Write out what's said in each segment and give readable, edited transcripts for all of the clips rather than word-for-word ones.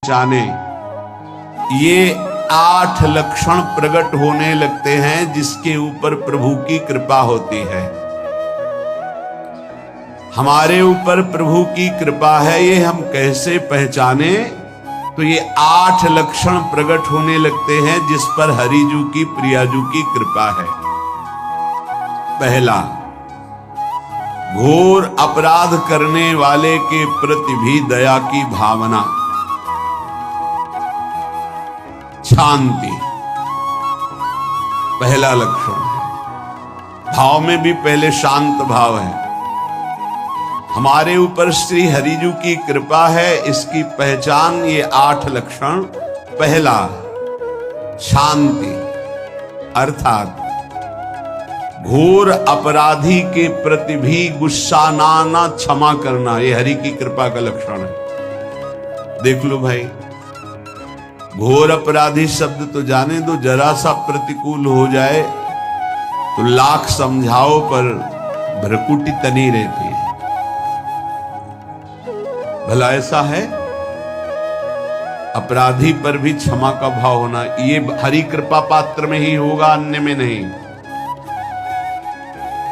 जाने, ये 8 लक्षण प्रकट होने लगते हैं जिसके ऊपर प्रभु की कृपा होती है। हमारे ऊपर प्रभु की कृपा है, ये हम कैसे पहचाने? तो ये 8 लक्षण प्रकट होने लगते हैं जिस पर हरिजू की प्रियाजू की कृपा है। पहला, घोर अपराध करने वाले के प्रति भी दया की भावना, शांति पहला लक्षण है। भाव में भी पहले शांत भाव है। हमारे ऊपर श्री हरिजू की कृपा है, इसकी पहचान ये 8 लक्षण। पहला, शांति, अर्थात घोर अपराधी के प्रति भी गुस्सा ना क्षमा करना, ये हरि की कृपा का लक्षण है। देख लो भाई, घोर अपराधी शब्द तो जाने दो, जरा सा प्रतिकूल हो जाए तो लाख समझाओ पर भ्रकुटी तनी रहती है। भला ऐसा है? अपराधी पर भी क्षमा का भाव होना, ये हरि कृपा पात्र में ही होगा, अन्य में नहीं।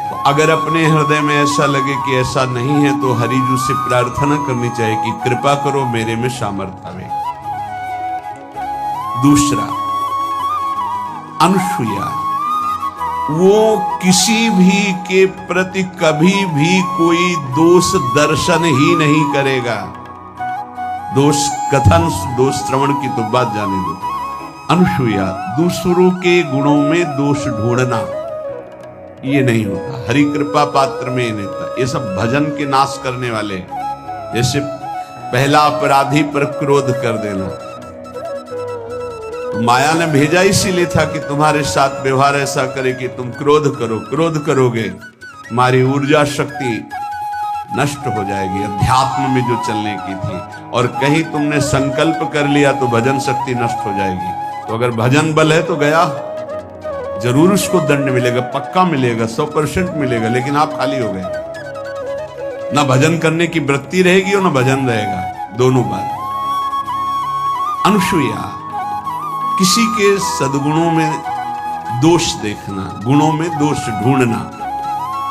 तो अगर अपने हृदय में ऐसा लगे कि ऐसा नहीं है तो हरिजू से प्रार्थना करनी चाहिए कि कृपा करो मेरे में सामर्थ्य आवे। दूसरा, अनुसूया, वो किसी भी के प्रति कभी भी कोई दोष दर्शन ही नहीं करेगा। दोष कथन, दोष श्रवण की तो बात जाने दो। अनुसूया, दूसरों के गुणों में दोष ढूंढना, ये नहीं होता। हरि कृपा पात्र में नहीं था। ये सब भजन के नाश करने वाले, जैसे पहला अपराधी पर क्रोध कर देना, माया ने भेजा इसीलिए था कि तुम्हारे साथ व्यवहार ऐसा करे कि तुम क्रोध करो। क्रोध करोगे तुम्हारी ऊर्जा शक्ति नष्ट हो जाएगी, अध्यात्म में जो चलने की थी। और कहीं तुमने संकल्प कर लिया तो भजन शक्ति नष्ट हो जाएगी। तो अगर भजन बल है तो गया, जरूर उसको दंड मिलेगा, पक्का मिलेगा, 100% मिलेगा, लेकिन आप खाली हो गए। ना भजन करने की वृत्ति रहेगी और ना भजन रहेगा, दोनों बात। अनुसूया, किसी के सद्गुणों में दोष देखना, गुणों में दोष ढूंढना,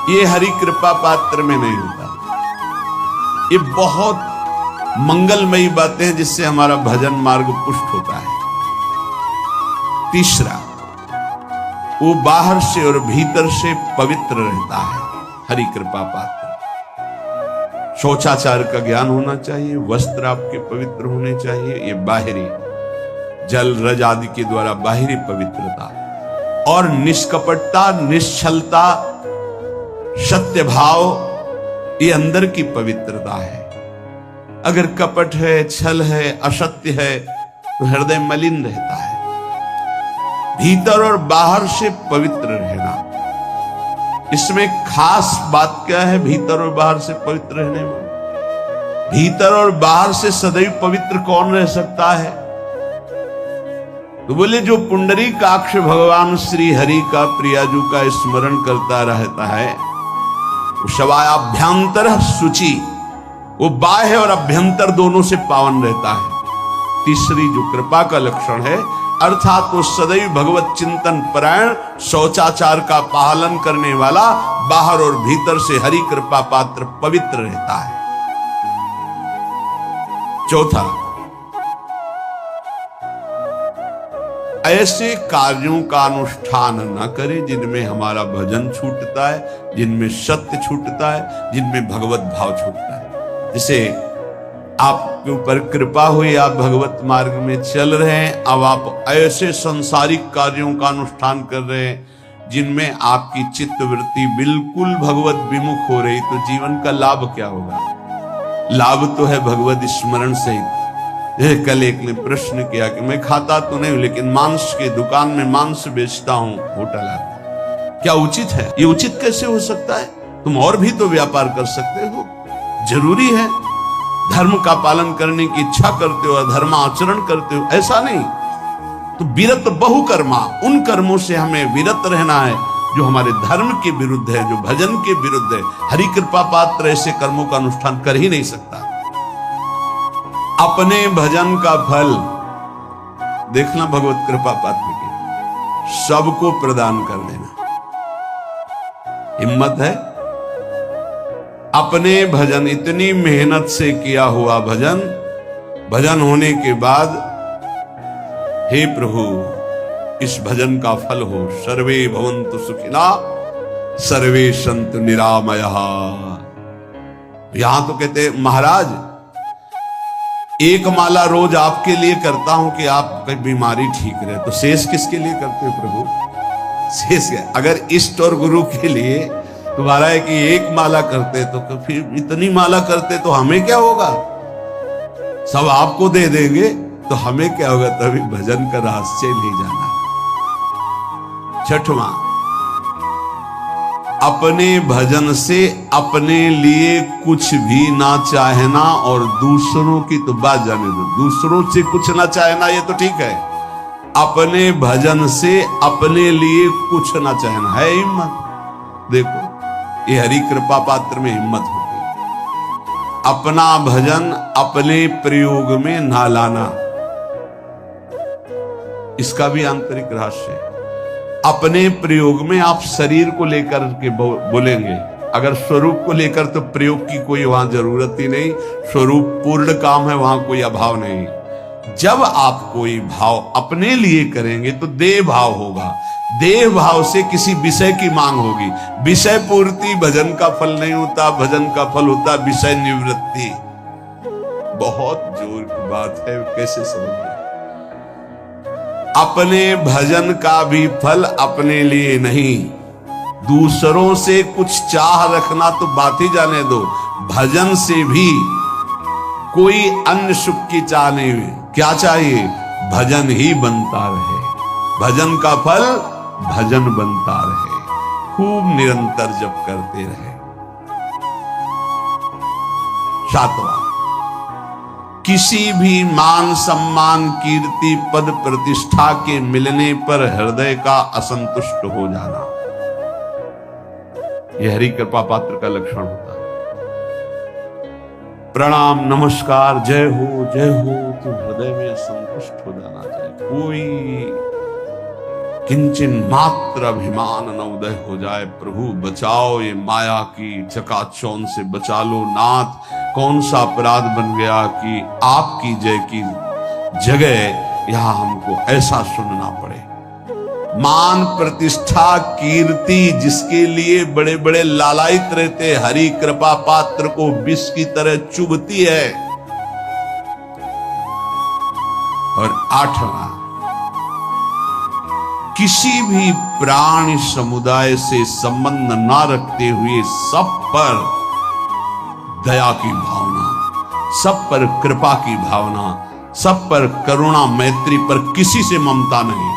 ये हरि कृपा पात्र में नहीं होता। ये बहुत मंगलमयी बातें हैं जिससे हमारा भजन मार्ग पुष्ट होता है। तीसरा, वो बाहर से और भीतर से पवित्र रहता है, हरि कृपा पात्र। शौचाचार का ज्ञान होना चाहिए, वस्त्र आपके पवित्र होने चाहिए, ये बाहरी जल रज आदि के द्वारा बाहरी पवित्रता, और निष्कपटता, निश्चलता, सत्य भाव, ये अंदर की पवित्रता है। अगर कपट है, छल है, असत्य है तो हृदय मलिन रहता है। भीतर और बाहर से पवित्र रहना, इसमें खास बात क्या है? भीतर और बाहर से पवित्र रहने में, भीतर और बाहर से सदैव पवित्र कौन रह सकता है? तो बोले, जो पुंडरीकाक्ष भगवान श्री हरि का प्रियाजू का स्मरण करता रहता है, वो शवायाभ्यंतर शुचि, वो बाह्य और अभ्यंतर दोनों से पावन रहता है। तीसरी जो कृपा का लक्षण है, अर्थात वो सदैव भगवत चिंतन परायण, शौचाचार का पालन करने वाला, बाहर और भीतर से हरि कृपा पात्र पवित्र रहता है। चौथा, ऐसे कार्यों का अनुष्ठान न करे जिनमें हमारा भजन छूटता है, जिनमें सत्य छूटता है, जिनमें भगवत भाव छूटता है। जैसे आपके ऊपर कृपा हुई, आप भगवत मार्ग में चल रहे हैं, अब आप ऐसे सांसारिक कार्यों का अनुष्ठान कर रहे हैं जिनमें आपकी चित्त वृत्ति बिल्कुल भगवत विमुख हो रही, तो जीवन का लाभ क्या होगा? लाभ तो है भगवत स्मरण सहित। कल एक ने प्रश्न किया कि मैं खाता तो नहीं लेकिन मांस के दुकान में मांस बेचता हूं, होटल आता, क्या उचित है? ये उचित कैसे हो सकता है? तुम और भी तो व्यापार कर सकते हो। जरूरी है धर्म का पालन करने की इच्छा करते हो, धर्म आचरण करते हो, ऐसा नहीं। तो विरत बहुकर्मा, उन कर्मों से हमें विरत रहना है जो हमारे धर्म के विरुद्ध है, जो भजन के विरुद्ध है। हरि कृपा पात्र ऐसे कर्मों का अनुष्ठान कर ही नहीं सकता। अपने भजन का फल देखना भगवत कृपा पात्र की, सबको प्रदान कर देना। हिम्मत है? अपने भजन, इतनी मेहनत से किया हुआ भजन, भजन होने के बाद हे प्रभु इस भजन का फल हो, सर्वे भवन्तु सुखिना सर्वे सन्तु निरामयः। यहां तो कहते महाराज एक माला रोज आपके लिए करता हूं कि आपकी बीमारी ठीक रहे, तो शेष किसके लिए करते हो प्रभु? शेष अगर इष्ट और गुरु के लिए तुम्हारा है कि एक माला करते तो फिर इतनी माला करते तो हमें क्या होगा? सब आपको दे देंगे तो हमें क्या होगा? तभी भजन का रहस्य ले जाना। छठवां, अपने भजन से अपने लिए कुछ भी ना चाहना और दूसरों की तो बात जाने दो, दूसरों से कुछ ना चाहना ये तो ठीक है, अपने भजन से अपने लिए कुछ ना चाहना है हिम्मत। देखो ये हरि कृपा पात्र में हिम्मत होती है। अपना भजन अपने प्रयोग में ना लाना, इसका भी आंतरिक रहस्य है। अपने प्रयोग में आप शरीर को लेकर के बोलेंगे, अगर स्वरूप को लेकर तो प्रयोग की कोई वहां जरूरत ही नहीं, स्वरूप पूर्ण काम है, वहां कोई अभाव नहीं। जब आप कोई भाव अपने लिए करेंगे तो देह भाव होगा, देह भाव से किसी विषय की मांग होगी। विषय पूर्ति भजन का फल नहीं होता, भजन का फल होता विषय निवृत्ति। बहुत जोर की बात है, कैसे समझें? अपने भजन का भी फल अपने लिए नहीं, दूसरों से कुछ चाह रखना तो बात ही जाने दो, भजन से भी कोई अन्य सुख की चाह नहीं हुई। क्या चाहिए? भजन ही बनता रहे, भजन का फल भजन बनता रहे, खूब निरंतर जप करते रहे। सातवां, किसी भी मान सम्मान कीर्ति पद प्रतिष्ठा के मिलने पर हृदय का असंतुष्ट हो जाना, यह हरि कृपा पात्र का लक्षण होता है। प्रणाम नमस्कार जय हो तो हृदय में असंतुष्ट हो जाना चाहिए। कोई किंचन मात्र अभिमान न उदय हो जाए। प्रभु बचाओ, ये माया की चकाचौंध से बचा लो नाथ। कौन सा अपराध बन गया कि आपकी जय की जगह यहां हमको ऐसा सुनना पड़े। मान प्रतिष्ठा कीर्ति जिसके लिए बड़े बड़े लालायित रहते, हरि कृपा पात्र को विष की तरह चुभती है। और आठवां, किसी भी प्राणी समुदाय से संबंध ना रखते हुए सब पर दया की भावना, सब पर कृपा की भावना, सब पर करुणा मैत्री पर किसी से ममता नहीं।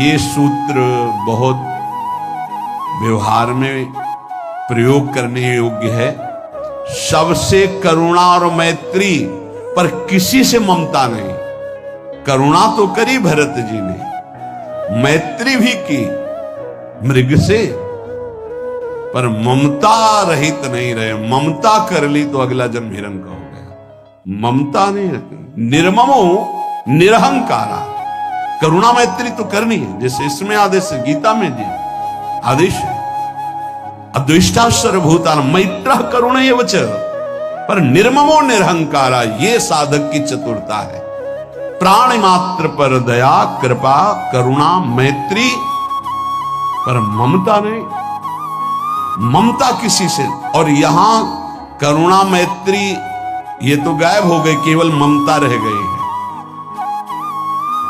ये सूत्र बहुत व्यवहार में प्रयोग करने योग्य है। सबसे करुणा और मैत्री पर किसी से ममता नहीं। करुणा तो करी भरत जी ने, मैत्री भी की मृग से, पर ममता रहित नहीं रहे। ममता कर ली तो अगला जन्म हिरण का हो गया। ममता नहीं रखी। निर्ममो निरहंकारा, करुणा मैत्री तो करनी है, जैसे इसमें आदेश है, गीता में जी आदेश है, अद्वेष्टा सर्वभूतानां मैत्रः करुणैव च। पर निर्ममो निरहंकारा, ये साधक की चतुरता है। प्राणी मात्र पर दया कृपा करुणा मैत्री, पर ममता नहीं। ममता किसी से, और यहां करुणा मैत्री ये तो गायब हो गई, केवल ममता रह गई है।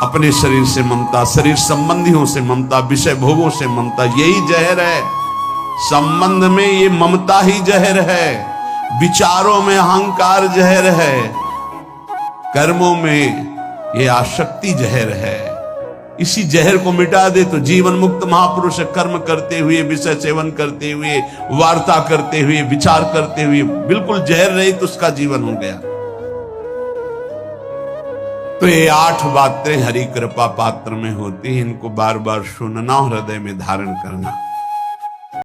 अपने शरीर से ममता, शरीर संबंधियों से ममता, विषय भोगों से ममता, यही जहर है। संबंध में ये ममता ही जहर है, विचारों में अहंकार जहर है, कर्मों में ये आसक्ति जहर है। इसी जहर को मिटा दे तो जीवन मुक्त महापुरुष कर्म करते हुए, विषय सेवन करते हुए, वार्ता करते हुए, विचार करते हुए, बिल्कुल जहर रहित उसका जीवन हो गया। तो ये 8 बातें हरि कृपा पात्र में होती हैं, इनको बार बार सुनना, हृदय में धारण करना।